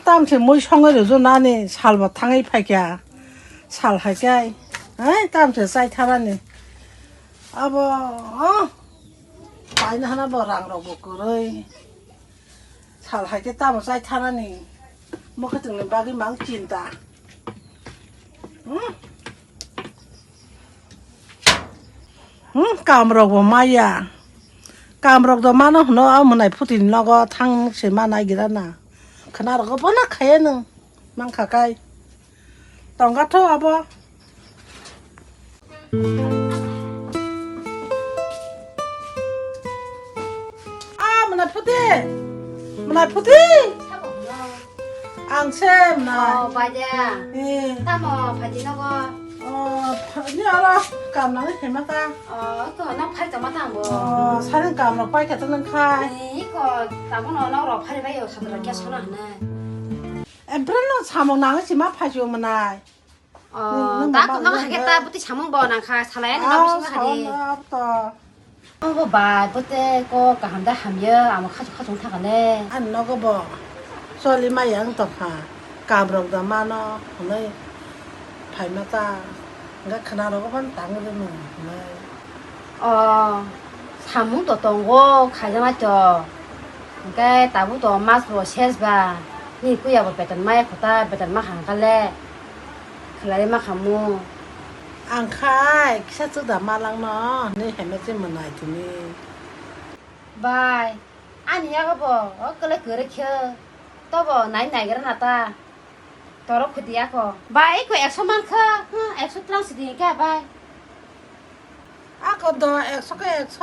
땀새 뭐 성을 줘 나네 살바 탕이 파이야 살하게 땀새 쌀 타라네 아버 많이 하나 버랑라고 그래 살하게 땀을 쌀 타라네 뭐 같은 바기 망친다 까무라고 마야 까무라도 많아 너 아무나 푸틴 너가 탕새 많아 기라나 그나라고 보나 가야는 만 가까이 똥 같아 아버 Muna putih. Angsem na. Baja. Tamo phaji no go. Ni ara kam nang hema ka. To na phai tama tang bo. Sarin kam na pai ka tan khai. Ni ko tamo no na ro phai ba yo samra kya sona na. Empren no samong nang si ma phai jo manai. Ta ko na ha ke ta puti samong bo nang kha salaya na bisi ma khadi. 거 봐, 그때 거 감다 함여 아무 가족 타가네. 안 너거 봐. 소리 마양 또 하. 까브럭도 많아. 오늘 발마다. 내가 그나라고 반 당으로는. 사무도 동고 가자마죠. 그러니까 따부도 마스로 셋바. 니 꾸야고 배던 마에 고다 배던 마 한갈래. 그래 마 가무. 안 khai, 기사주다 말랑너. 네 해매지 뭐나이 드니. 바이. 아니야 거 그래 켜. 또 뭐 나이 그래 나타. 더러 그디야 거. 바이 그 액수만 커. 액수 트랑스디니까 바이. 아까 너 액수가 액수.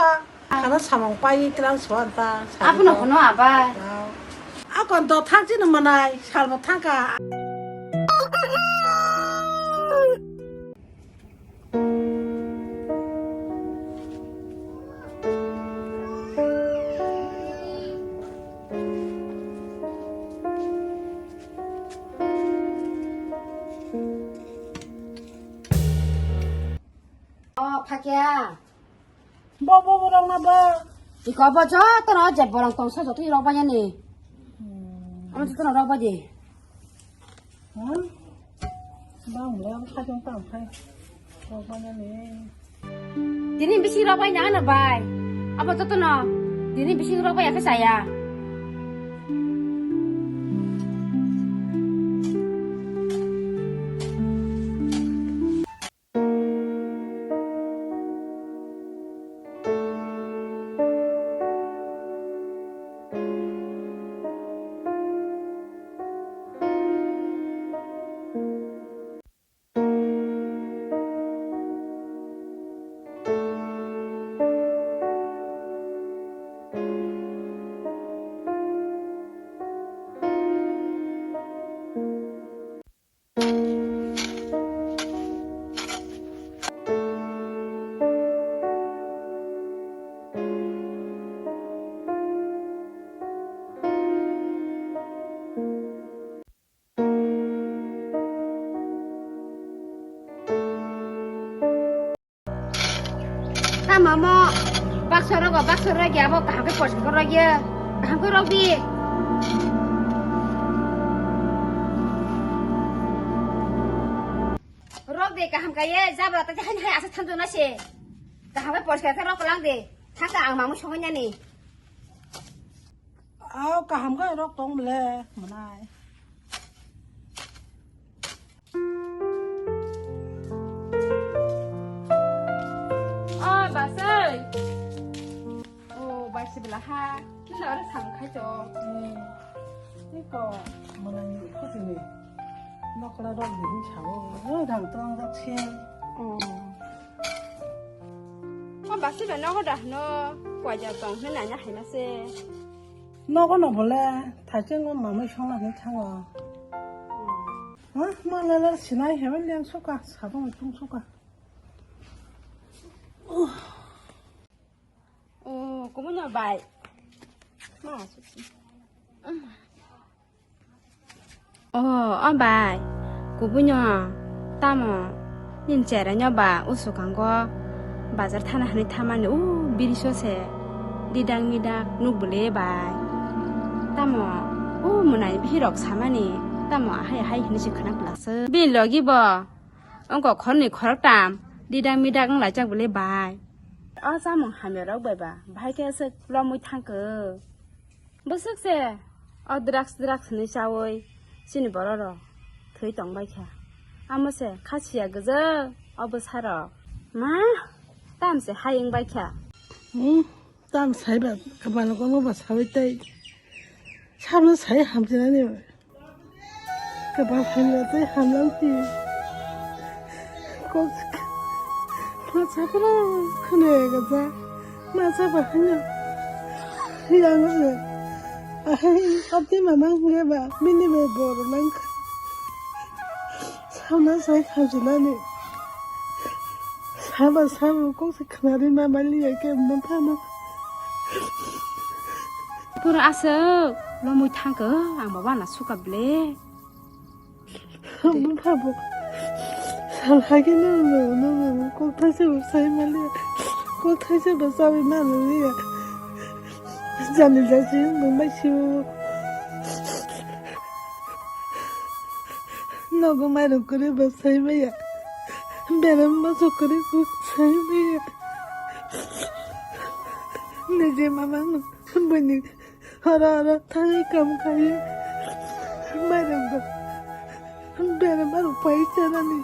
하나 사망 빠이 트랑스 왔다. 아프노 그노 아바. 아까 너 탕지는 뭐나이. 살못 탕가. 파기야. 뭐 그러나 봐. 이거 봐줘. 또 어제 뭐랑 똥 사줘. 또 이러고 봐냐니. 아무튼 또 이러고 봐지. 응? 나 뭐야 사정 땅 파이. 뭐냐니. Dini bisi irogo nya ana bai. Apa to no? Dini bisi irogo ya ke saya. Mama, bakso lagi apa? Kahang ke pos ke lagi, kahang ke robi. Robi kahang kaya, zabra tapi hanya asal tandu nasi. Kahang ke pos ke rok lang deh. Thang ang mamu chongnya ni. Kaham ke rok tong le, mana? Basel. Basel belah ha. Kita ada sangkai jo. Ini kok mana ni kau sini? Nak kalau dok di sini dah terang dah cie. Basel belah kau dah no. Wajah tong ni nanya hai masih. Nak kau nak boleh. Tajam kau mama cakap nak ni cakap. Mana lah sini hewan yang suka, sabun pun suka. Cũng muốn nhà bài ông bài cũng muốn nhà ta mà nhìn trẻ ra nhà bà út số càng qua bà giờ thằng này tham ăn biri số xe đi đang mi đa nụ bể bài ta mà 문화이 비록 사마니 따모 하이 흔이시 그나 플러스 빌러기 버 엉거 건니 거럭담 리당 미당 라장 불레 바이 사몽 하며럭 바이바 바이케스 러무이 탕크 버석세 드락스 샤워이 신이 벌어러 더이 덩바이캬 아무세 카치야 그저 사러 마 땀세 하잉 바이캬 땀 사이바 그만하고 뭐 사회때 참은 사이 함지나니 그만 하면서 함랑띠 꼭 맞아보라 그네 가자 맞아봐 하냐 양은 어디만 해봐 미니메 보러만 참은 사이 함지나니 사바 꼭 그날이나 말리 얘기 없는 파는 Pura asuk, lo mui tangke, ang bawa na suka ble. 한번 봐보. 살하기는 꼭 다시 없어요 말이야. 꼭 다시 없어요 말이야. 자네 자신 못 마시오. 너가 말은 그래 봤어요 말이야. 배는 뭐서 그래 봤어요 말이야. 내 집 마마는 한 번이 알아 당이 감가해 말은 거 배는 바로 보이잖아니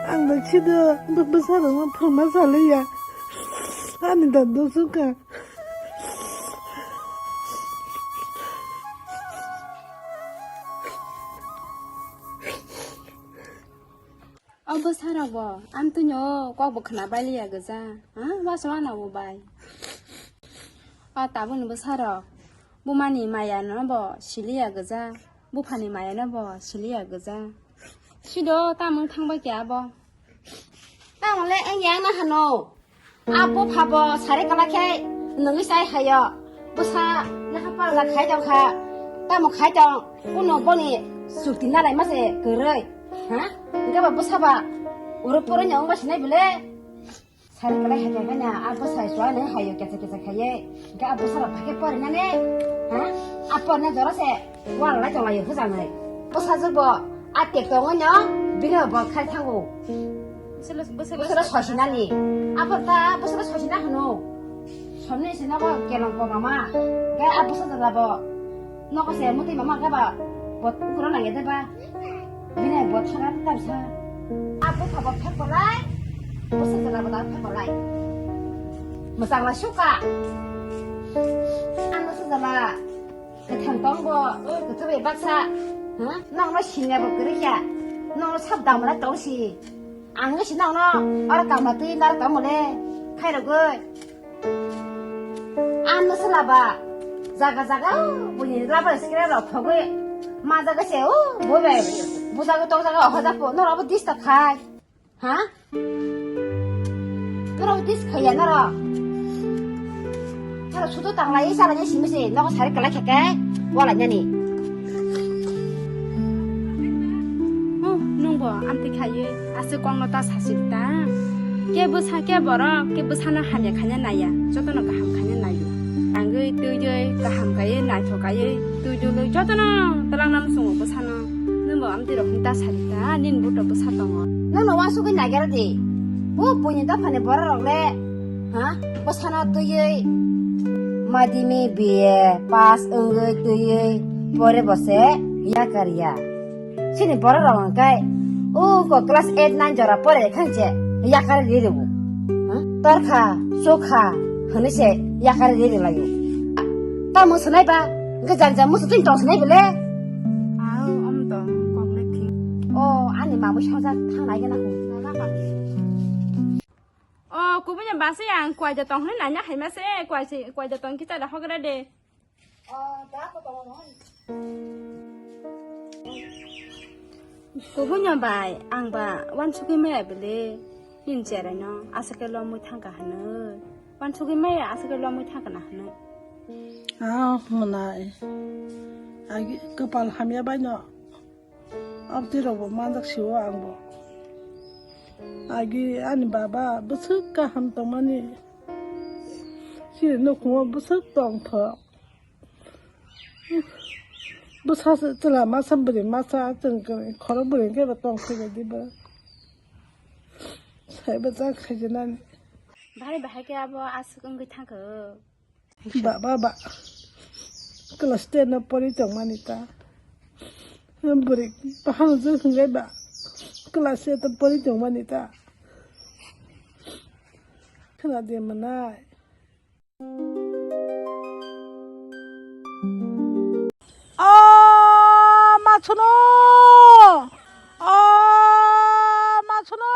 안 치도 뭐 사람은 풀만 살래야 아니다 너 순간 Sarabo, amtunyo, kok bukna bali ya gaza. Waswana wo bai. Tabun besaro. Bumani maya no bo, sili ya gaza. Bupani maya no bo, sili ya gaza. Shido tamung thangba kya bo. Tamung le yang na hano. Apo phabo sare kala khai nungi sai hayo. Busa na hapa la khai jong kha. Tamung khai jong kuno boni sukti na lai ma se gerei. Nga ba busa ba Uru-puru nyong ba sinay bile. Sari kala hanya kanya apo sai suane hayo kece kaye. Ga apo sara pakai por nane. Apo na jora se wala jong layo huzanai. Busa zubo ate tongonya bino ba khai thango. Busa sosinani. Apo ta busa sosina hano. Somne sina ba kelong ko mama. Ga apo sa dabo. No ko se muti mama ga ba bot kurang nang ba. Bine bot thara tamsa. Apo phabo phepolai bosa jala bada phepolai masang la suka anu sejala ketan tonggo ketebe baksa nang no singa bo kerja nang no sabdang mala tongsi ang si nang no ora kamati nar kamole khairo goi anu selaba jaga bunyi laba sekira ro phogoi ma jaga se bobe buzaga tozaga hodapo nora bo dista khai nora bo dis khaya nara sudo tangla isa la nyasi mese noko sare kala khake wala nyani nungbo amti khaye ase kwangno ta sasita ke busa na hamya khanya naya jotono kaham khanya nayo angoi tujoi kaham kaye nai thokaye tujoi jotono talang nam sungo busana nungbo amti ro hunta sarita nin buto busa tongo nang no wasu kin nagera de bo punya da phane bora rogle busana tujoi madimi biye pas engoi tujoi pore bose ya karya sini bora rong kai ko class 8 9 jora pore khanje ya kar de debu tarkha sokha hne ya kar de de layo ta mo sunai ba ga jan jan mo su tin tong sunai bele amto kokle ki ani ma bo shaja thang nai ga na ko kubunya basi yang kuai jatong ni nanya hai mase kuai jatong kita dah hogre de da ko tong no kubunya bai ang ba wan suki me bele yin jere no asake lo mu thang ka hanu wan suki me asake lo mu thang ka na hanu munai agi kepal hamya bai no abdi robo mandak siwa angbo agi ani baba besuk ka ham tomani 现在我不是当他，不啥是这俩马上不的马上整个人，考了不能给他当回来的吧，才不咋开着那里。 바리 바하게 아버 아스건 그 타그 Ba. Kelas ten pori tong manita. Beri paham tu sungai ba. Kelas ten pori tong manita. Kena dia mana? Ah, macuno. Ah, macuno.